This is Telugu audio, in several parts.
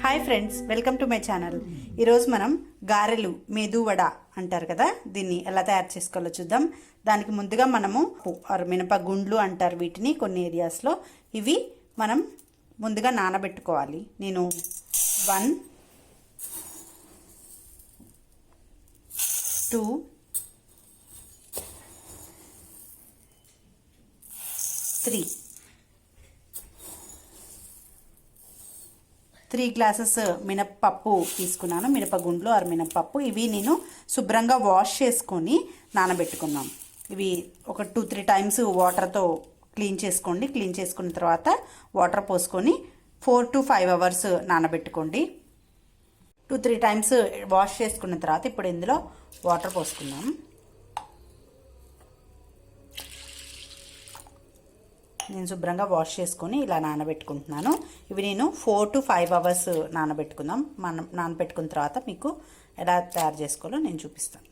Hi friends, welcome to my channel. ఈరోజు మనం గారెలు మెదు వడ అంటారు కదా, దీన్ని ఎలా తయారు చేసుకోవాలో చూద్దాం. దానికి ముందుగా మనము మినప గుండ్లు అంటారు వీటిని కొన్ని ఏరియాస్లో. ఇవి మనం ముందుగా నానబెట్టుకోవాలి. నేను 1 2 3 గ్లాసెస్ మినపప్పు తీసుకున్నాను. మినపగుండ్లు ఆర్ మినపప్పు. ఇవి నేను శుభ్రంగా వాష్ చేసుకొని నానబెట్టుకున్నాం. ఇవి ఒక 2-3 టైమ్స్ వాటర్తో క్లీన్ చేసుకోండి. క్లీన్ చేసుకున్న తర్వాత వాటర్ పోసుకొని 4 to 5 అవర్స్ నానబెట్టుకోండి. 2-3 టైమ్స్ వాష్ చేసుకున్న తర్వాత ఇప్పుడు ఇందులో వాటర్ పోసుకుందాం. నేను శుభ్రంగా వాష్ చేసుకొని ఇలా నానబెట్టుకుంటున్నాను. ఇవి నేను 4 to 5 అవర్స్ నానబెట్టుకుందాం. మనం నానబెట్టుకున్న తర్వాత మీకు ఎలా తయారు చేసుకోవాలో నేను చూపిస్తాను.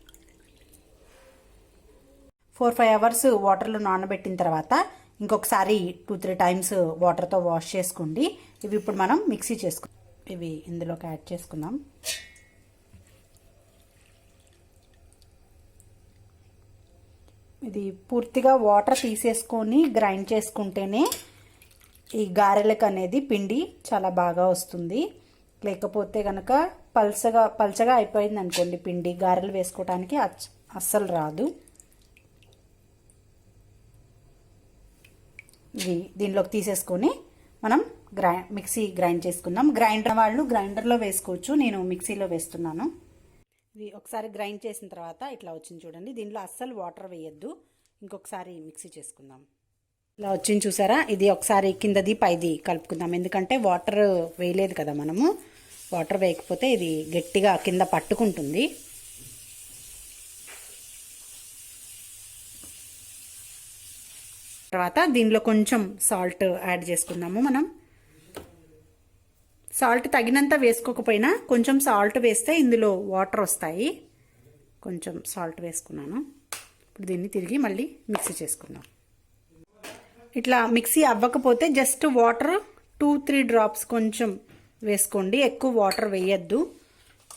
4-5 అవర్స్ వాటర్లో నానబెట్టిన తర్వాత ఇంకొకసారి 2-3 టైమ్స్ వాటర్తో వాష్ చేసుకోండి. ఇవి ఇప్పుడు మనం మిక్సీ చేసుకుందాం. ఇవి ఇందులోకి యాడ్ చేసుకుందాం. ఇది పూర్తిగా వాటర్ తీసేసుకొని గ్రైండ్ చేసుకుంటేనే ఈ గారెలకు అనేది పిండి చాలా బాగా వస్తుంది. లేకపోతే కనుక పల్చగా అయిపోయింది అనుకోండి పిండి, గారెలు వేసుకోవడానికి అస్సలు రాదు. ఇది దీనిలోకి తీసేసుకొని మనం మిక్సీ గ్రైండ్ చేసుకుందాం. గ్రైండర్ వాళ్ళు గ్రైండర్లో వేసుకోవచ్చు, నేను మిక్సీలో వేస్తున్నాను. ఇది ఒకసారి గ్రైండ్ చేసిన తర్వాత ఇట్లా వచ్చింది చూడండి. దీనిలో అస్సలు వాటర్ వేయద్దు. ఇంకొకసారి మిక్సీ చేసుకుందాం. ఇలా వచ్చింది చూసారా. ఇది ఒకసారి కిందది పైది కలుపుకుందాం. ఎందుకంటే వాటర్ వేయలేదు కదా మనము. వాటర్ వేయకపోతే ఇది గట్టిగా కింద పట్టుకుంటుంది. తర్వాత దీనిలో కొంచెం సాల్ట్ యాడ్ చేసుకుందాము. మనం సాల్ట్ తగినంత వేసుకోకపోయినా కొంచెం సాల్ట్ వేస్తే ఇందులో వాటర్ వస్తాయి. కొంచెం సాల్ట్ వేసుకున్నాను. ఇప్పుడు దీన్ని తిరిగి మళ్ళీ మిక్సీ చేసుకుందాం. ఇట్లా మిక్సీ అవ్వకపోతే జస్ట్ వాటర్ 2-3 డ్రాప్స్ కొంచెం వేసుకోండి. ఎక్కువ వాటర్ వేయద్దు.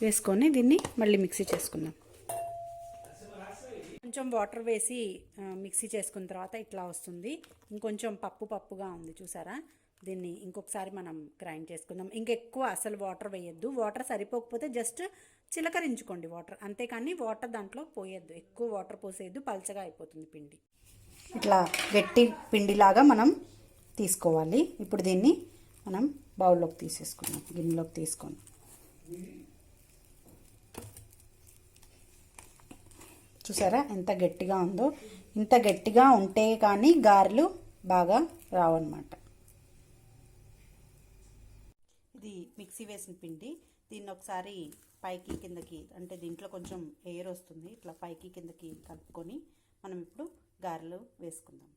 వేసుకొని దీన్ని మళ్ళీ మిక్సీ చేసుకుందాం. కొంచెం వాటర్ వేసి మిక్సీ చేసుకున్న తర్వాత ఇట్లా వస్తుంది. ఇంకొంచెం పప్పుగా ఉంది చూసారా. దీన్ని ఇంకొకసారి మనం గ్రైండ్ చేసుకుందాం. ఇంకెక్కువ అసలు వాటర్ వేయద్దు. వాటర్ సరిపోకపోతే జస్ట్ చిలకరించుకోండి వాటర్, అంతేకాని వాటర్ దాంట్లో పోయొద్దు. ఎక్కువ వాటర్ పోసేయద్దు, పల్చగా అయిపోతుంది పిండి. ఇట్లా గట్టి పిండిలాగా మనం తీసుకోవాలి. ఇప్పుడు దీన్ని మనం బౌల్లోకి తీసేసుకున్నాం, గిన్నెలోకి తీసుకొని. చూసారా ఎంత గట్టిగా ఉందో. ఇంత గట్టిగా ఉంటే కానీ గారెలు బాగా రావన్నమాట. ఇది మిక్సీ వేసిన పిండి. దీన్ని ఒకసారి పైకి కిందకి, అంటే దీంట్లో కొంచెం ఎయిర్ వస్తుంది, ఇట్లా పైకి కిందకి కలుపుకొని మనం ఇప్పుడు గారెలు వేసుకుందాం.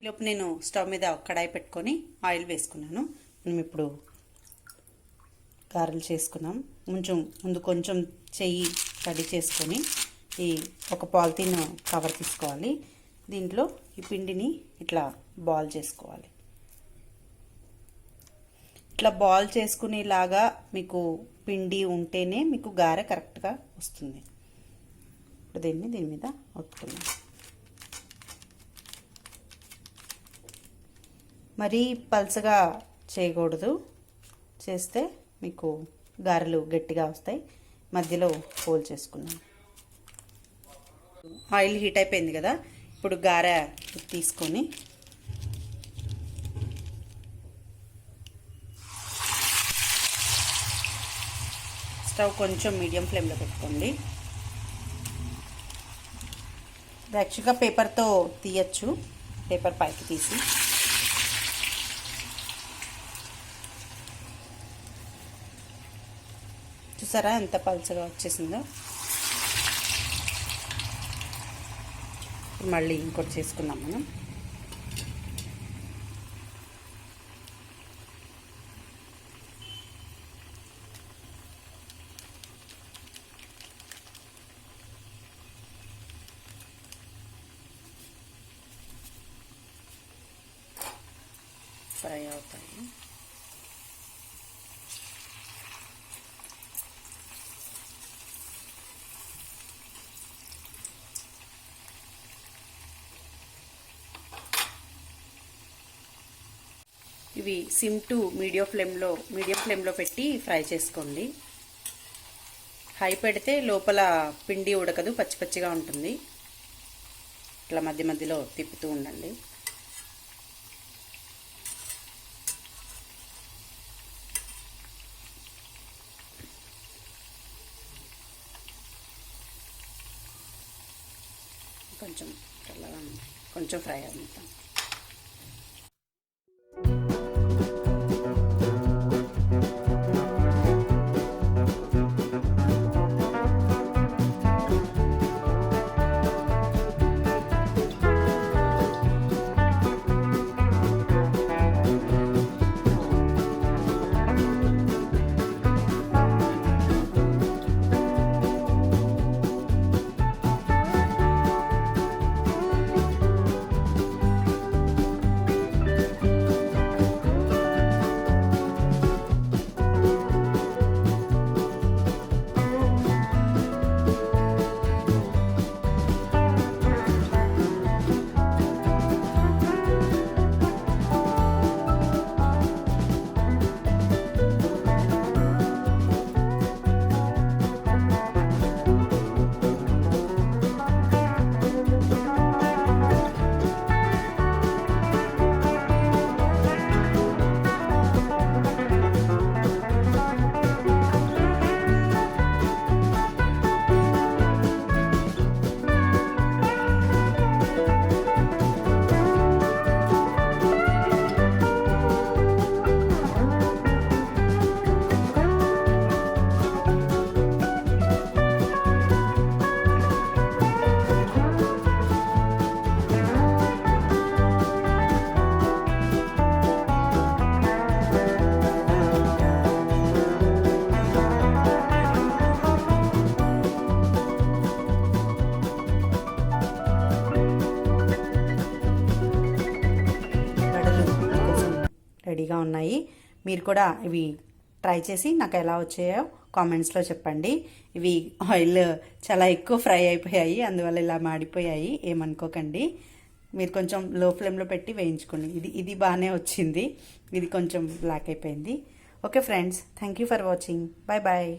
ఈలోపు నేను స్టవ్ మీద కడాయి పెట్టుకొని ఆయిల్ వేసుకున్నాను. మనం ఇప్పుడు గారెలు చేసుకున్నాం. ముందు చెయ్యి తడి చేసుకొని ఈ ఒక పాలిథీన్ కవర్ తీసుకోవాలి. దీంట్లో ఈ పిండిని ఇట్లా బాల్ చేసుకోవాలి. ఇట్లా బాల్ చేసుకునేలాగా మీకు పిండి ఉంటేనే మీకు గారె కరెక్ట్గా వస్తుంది. ఇప్పుడు దీని మీద ఒత్తుకుందాం. మరీ పల్చగా చేయకూడదు. చేస్తే మీకు గారెలు గట్టిగా వస్తాయి. మధ్యలో హోల్ చేసుకున్నాం. ఆయిల్ హీట్ అయిపోయింది కదా. ఇప్పుడు గారె తీసుకొని స్టవ్ కొంచెం మీడియం ఫ్లేమ్లో పెట్టుకోండి. యాక్చువల్గా పేపర్తో తీయచ్చు. పేపర్ పైకి తీసి చూసారా ఎంత పల్చగా వచ్చేసిందో. మళ్ళీ ఇంకోటి చేసుకున్నాం మనం. ఫ్రై అవుతాయి. ఇవి సిమ్ టు మీడియం ఫ్లేమ్లో పెట్టి ఫ్రై చేసుకోండి. హై పెడితే లోపల పిండి ఉడకదు, పచ్చి పచ్చిగా ఉంటుంది. ఇట్లా మధ్య మధ్యలో తిప్పుతూ ఉండండి. కొంచెం ఫ్రై అవుతాం. రెడీగా ఉన్నాయి. మీరు కూడా ఇవి ట్రై చేసి నాకు ఎలా వచ్చాయో కామెంట్స్లో చెప్పండి. ఇవి ఆయిల్ చాలా ఎక్కువ ఫ్రై అయిపోయాయి, అందువల్ల ఇలా మాడిపోయాయి, ఏమనుకోకండి. మీరు కొంచెం లో ఫ్లేమ్లో పెట్టి వేయించుకోండి. ఇది బాగానే వచ్చింది, ఇది కొంచెం బ్లాక్ అయిపోయింది. Okay friends, thank you for watching. Bye bye.